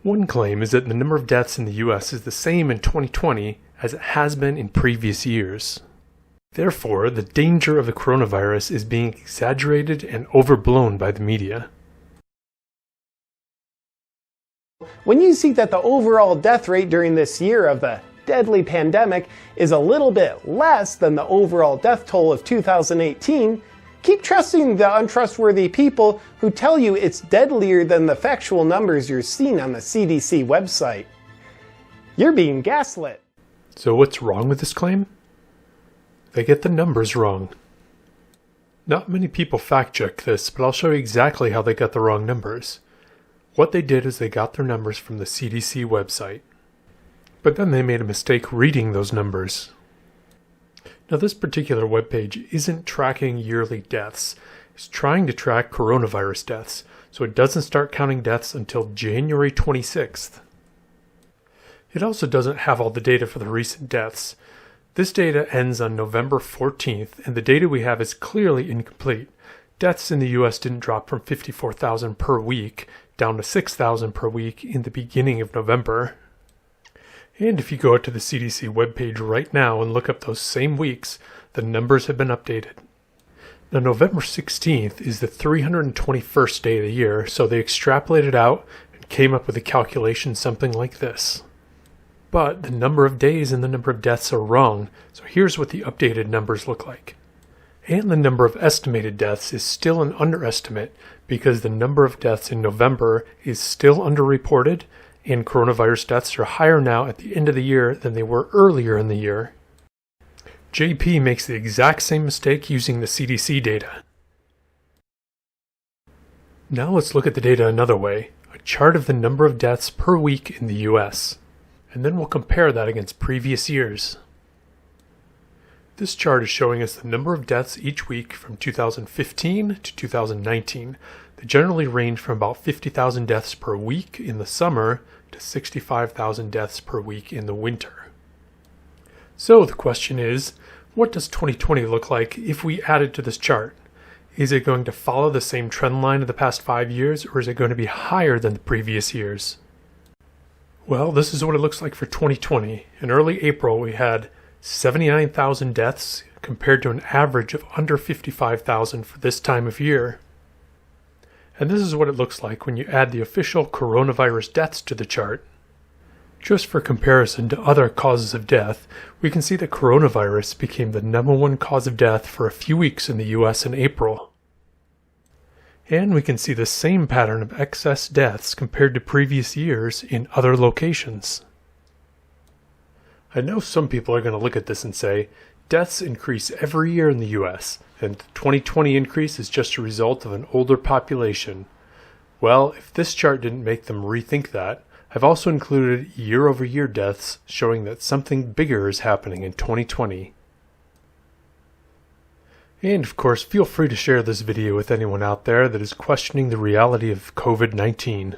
One claim is that the number of deaths in the US is the same in 2020 as it has been in previous years. Therefore, the danger of the coronavirus is being exaggerated and overblown by the media. When you see that the overall death rate during this year of the deadly pandemic is a little bit less than the overall death toll of 2018, keep trusting the untrustworthy people who tell you it's deadlier than the factual numbers you're seeing on the CDC website. You're being gaslit. So what's wrong with this claim? They get the numbers wrong. Not many people fact-check this, but I'll show you exactly how they got the wrong numbers. What they did is they got their numbers from the CDC website. But then they made a mistake reading those numbers. Now this particular webpage isn't tracking yearly deaths. It's trying to track coronavirus deaths, so it doesn't start counting deaths until January 26th. It also doesn't have all the data for the recent deaths. This data ends on November 14th, and the data we have is clearly incomplete. Deaths in the US didn't drop from 54,000 per week down to 6,000 per week in the beginning of November. And if you go out to the CDC webpage right now and look up those same weeks, the numbers have been updated. Now November 16th is the 321st day of the year, so they extrapolated out and came up with a calculation something like this. But the number of days and the number of deaths are wrong, so here's what the updated numbers look like. And the number of estimated deaths is still an underestimate because the number of deaths in November is still underreported, and coronavirus deaths are higher now at the end of the year than they were earlier in the year. JP makes the exact same mistake using the CDC data. Now let's look at the data another way, a chart of the number of deaths per week in the US. And then we'll compare that against previous years. This chart is showing us the number of deaths each week from 2015 to 2019. They generally range from about 50,000 deaths per week in the summer to 65,000 deaths per week in the winter. So the question is, what does 2020 look like if we add it to this chart? Is it going to follow the same trend line of the past 5 years, or is it going to be higher than the previous years? Well, this is what it looks like for 2020. In early April, we had 79,000 deaths compared to an average of under 55,000 for this time of year. And this is what it looks like when you add the official coronavirus deaths to the chart. Just for comparison to other causes of death, we can see that coronavirus became the #1 cause of death for a few weeks in the US in April. And we can see the same pattern of excess deaths compared to previous years in other locations. I know some people are going to look at this and say, deaths increase every year in the US, and the 2020 increase is just a result of an older population. Well, if this chart didn't make them rethink that, I've also included year-over-year deaths showing that something bigger is happening in 2020. And of course, feel free to share this video with anyone out there that is questioning the reality of COVID-19.